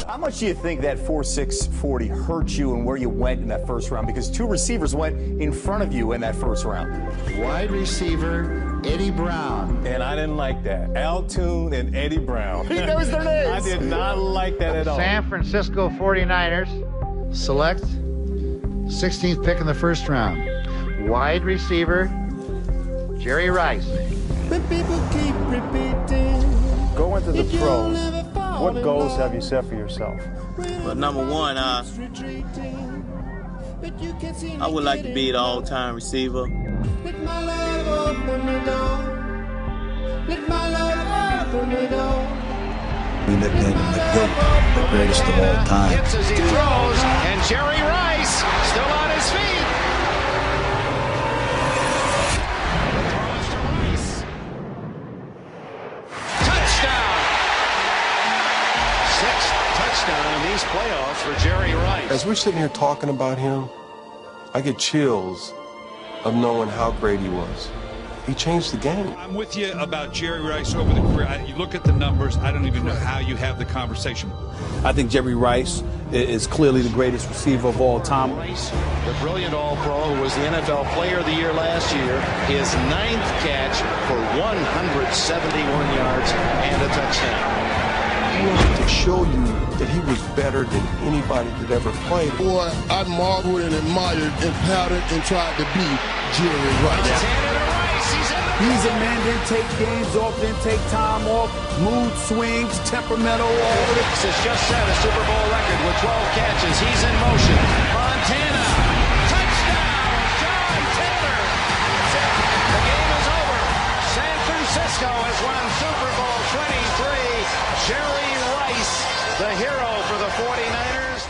How much do you think that 4.6 40 hurt you and where you went in that first round? Because two receivers went in front of you in that first round. Wide receiver, Eddie Brown. And I didn't like that. Al Toon and Eddie Brown. He knows their names. I did not like that at all. San Francisco 49ers select 16th pick in the first round. Wide receiver, Jerry Rice. But people keep repeating. Going to the pros, what goals have you set for yourself? Well, number one, I would like to be the all-time receiver. Let my love open the door. Let my love open the door. We nicknamed him the GOAT, the greatest of all time. Hits as he throws, and Jerry Rice still on his feet. Throws to Rice. Touchdown! Sixth touchdown in these playoffs for Jerry Rice. As we're sitting here talking about him, I get chills of knowing how great he was. He changed the game. I'm with you about Jerry Rice over the career. You look at the numbers, I don't even know how you have the conversation. I think Jerry Rice is clearly the greatest receiver of all time. Rice, the brilliant All-Pro, who was the NFL Player of the Year last year, his 9th catch for 171 yards and a touchdown. He wanted to show you that he was better than anybody that ever played. Boy, I marveled and admired and patterned and tried to be Jerry Rice. He's a man, didn't take games off, didn't take time off, mood swings, temperamental. This has just set a Super Bowl record with 12 catches. He's in motion. Montana, touchdown, John Taylor. That's it. The game is over. San Francisco has won Super Bowl 23. Jerry Rice, the hero for the 49ers.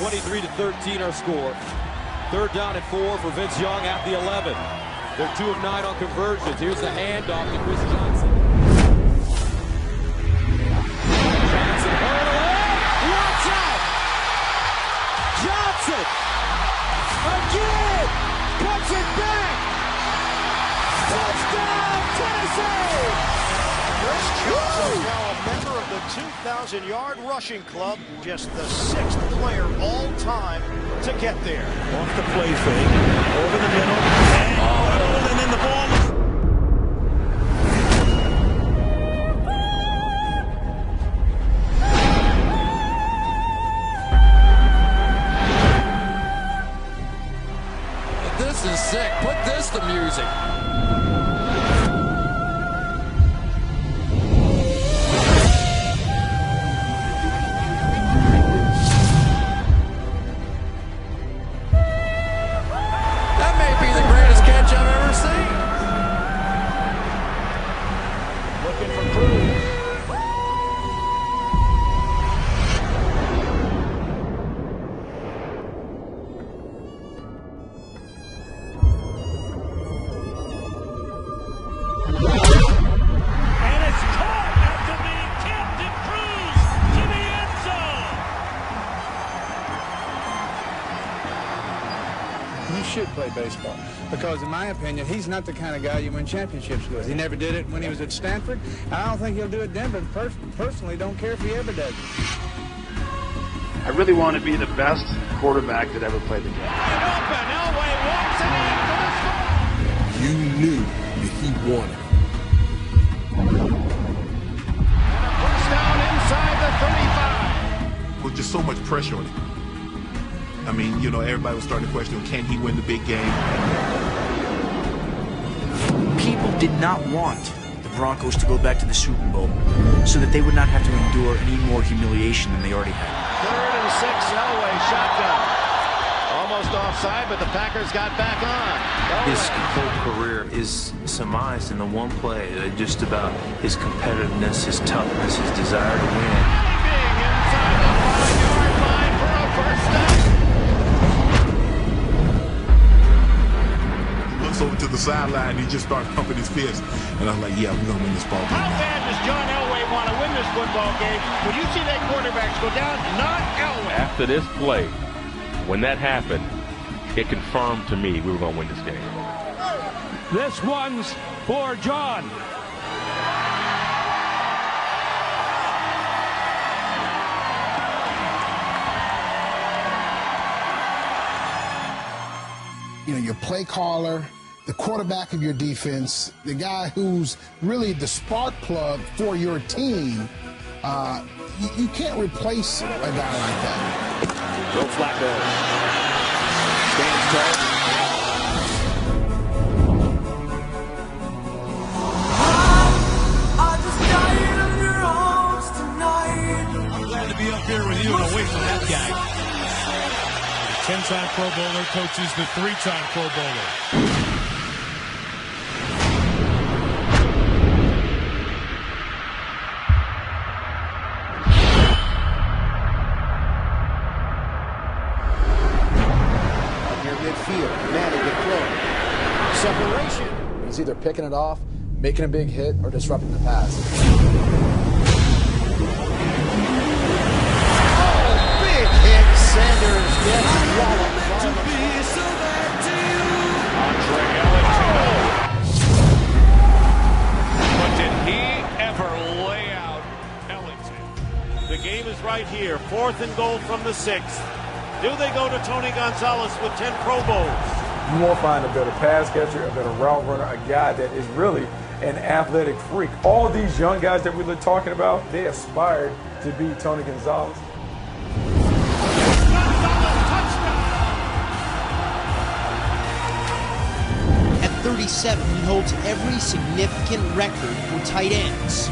23-13 our score. Third down and 4 for Vince Young at the 11. They're 2 of 9 on conversions. Here's the handoff to Chris Johnson. Johnson, hold away. Watch out! Johnson! Again! Puts it back! Touchdown, Tennessee! Chris Johnson is now a member of the 2,000-yard rushing club, just the 6th player all time to get there. Off the play fake, over the middle, and then the ball. This is sick. Put this to music. Should play baseball, because in my opinion he's not the kind of guy you win championships with. He never did it when he was at Stanford. I don't think he'll do it then, but personally don't care if he ever does. I really want to be the best quarterback that ever played the game. You knew that he wanted. First down inside the 35. With just so much pressure on him. I mean, you know, everybody was starting to question, can he win the big game? People did not want the Broncos to go back to the Super Bowl so that they would not have to endure any more humiliation than they already had. 3rd and 6, Elway, shotgun. Almost offside, but the Packers got back on. His whole career is surmised in the one play, just about his competitiveness, his toughness, his desire to win. Inside the 5-yard line for a first down. Over to the sideline, he just started pumping his fist, and I was like, yeah, we're gonna win this ball game. How bad does John Elway want to win this football game? When you see that quarterbacks go down, not Elway. After this play, when that happened, it confirmed to me we were gonna win this game. This one's for John. your play caller, the quarterback of your defense, the guy who's really the spark plug for your team. You can't replace a guy like that. Joe Flacco stands tall. I'm glad to be up here with you and away from that guy. 10-time Pro Bowler coaches the 3-time Pro Bowler. Separation. He's either picking it off, making a big hit, or disrupting the pass. Oh, big hit. Sanders gets walloped. Andre Ellington. But did he ever lay out Ellington? The game is right here. 4th and goal from the 6th. Do they go to Tony Gonzalez with 10 Pro Bowls? You won't find a better pass catcher, a better route runner, a guy that is really an athletic freak. All these young guys that we're talking about, they aspired to be Tony Gonzalez. At 37, he holds every significant record for tight ends.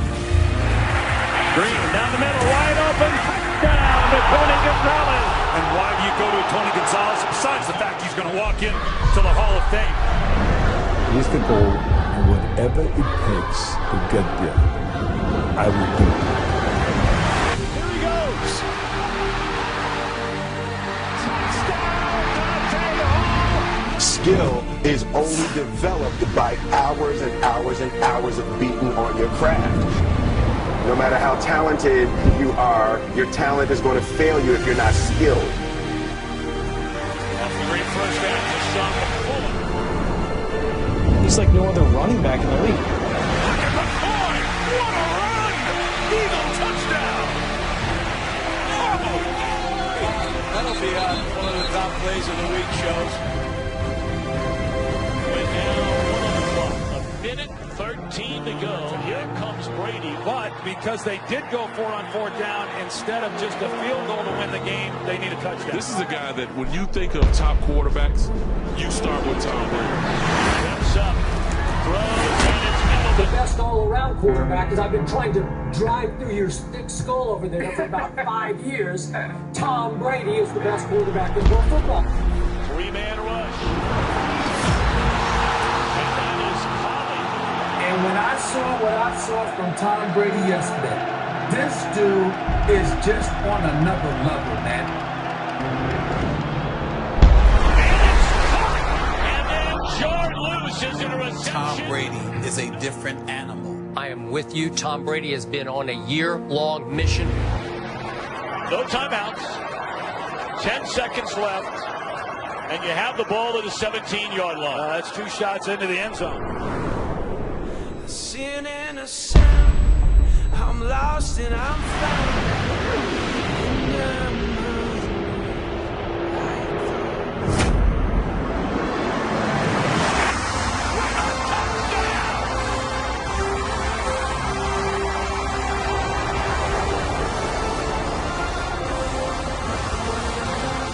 Green down the middle, wide open, touchdown to Tony Gonzalez. And why do you go to Tony Gonzalez besides the fact he's going to walk in to the Hall of Fame? He's the goal, and whatever it takes to get there, I will do it. Here he goes. Touchdown, Skill is only developed by hours and hours and hours of beating on your craft. No matter how talented you are, your talent is going to fail you if you're not skilled. Off the great first down, Deshaun McCoy. He's like no other running back in the league. Look at McCoy! What a run! Eagle touchdown! Oh! That'll be one of the top plays of the week shows. Right now, 1 on the clock. 1:13 to go. Here comes Brady, but because they did go 4 on 4th down, instead of just a field goal to win the game, they need a touchdown. This is a guy that when you think of top quarterbacks, you start with Tom Brady. Steps up, throws, and it's middle. The best all-around quarterback, because I've been trying to drive through your thick skull over there for about 5 years. Tom Brady is the best quarterback in world football. 3-man rush. And when I saw what I saw from Tom Brady yesterday, this dude is just on another level, man. And then Jordan loses in a reception. Tom Brady is a different animal. I am with you. Tom Brady has been on a year-long mission. No timeouts. 10 seconds left. And you have the ball at the 17-yard line. That's 2 shots into the end zone. Sin and a sound, I'm lost and I'm found.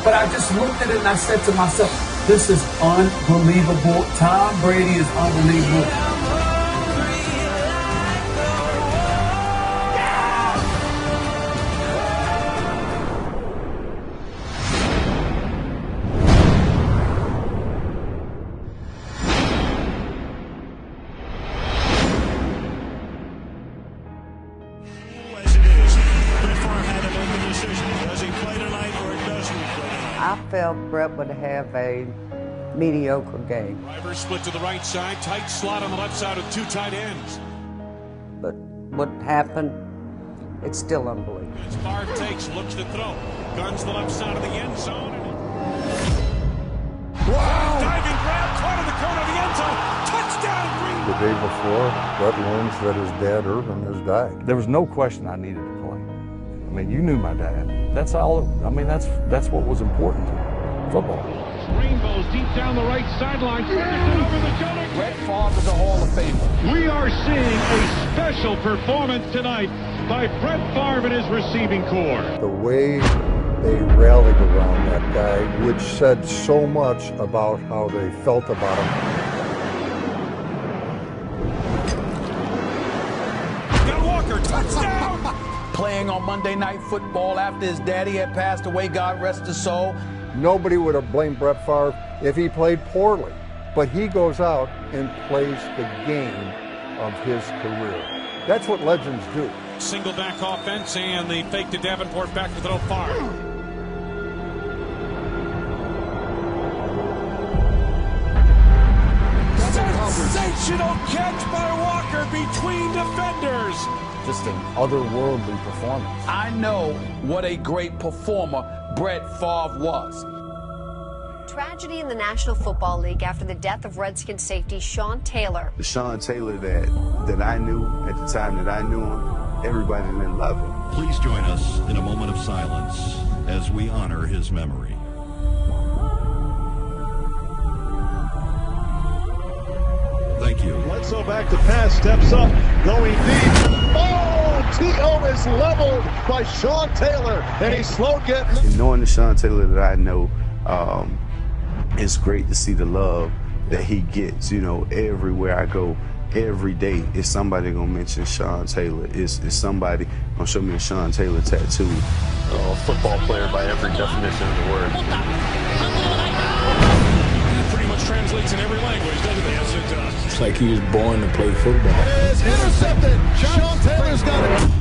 But I just looked at it and I said to myself, this is unbelievable. Tom Brady is unbelievable. I felt Brett would have a mediocre game. Driver split to the right side, tight slot on the left side with 2 tight ends. But what happened, it's still unbelievable. As Favre takes, looks to throw. Guns the left side of the end zone. Wow! Diving grab, caught in the corner of the end zone. Touchdown, Green! The day before, Brett learns that his dad, Irvin, has died. There was no question I needed to play. I mean, you knew my dad. That's all, I mean, that's what was important to me. Football. Rainbows deep down the right sideline. Ferguson over the shoulder. Brett Favre is a Hall of Famer. We are seeing a special performance tonight by Brett Favre and his receiving corps. The way they rallied around that guy, which said so much about how they felt about him. Got Walker, touchdown! Playing on Monday Night Football after his daddy had passed away, God rest his soul. Nobody would have blamed Brett Favre if he played poorly, but he goes out and plays the game of his career. That's what legends do. Single back offense and the fake to Davenport back to throw far. Sensational catch by Walker between defenders. Just an otherworldly performance. I know what a great performer Brett Favre was. Tragedy in the National Football League after the death of Redskins safety Sean Taylor. The Sean Taylor that I knew at the time that I knew him, everybody didn't love him. Please join us in a moment of silence as we honor his memory. Thank you. Bledsoe back to pass, steps up, going deep. Oh, T.O. is leveled by Sean Taylor, and he's slow getting. And knowing the Sean Taylor that I know, it's great to see the love that he gets. You know, everywhere I go, every day, is somebody gonna mention Sean Taylor. Is somebody gonna show me a Sean Taylor tattoo? A football player by every definition of the word. That pretty much translates in every language, doesn't it? Yes, it does. It's like he was born to play football. It is intercepted. Sean Taylor's got it.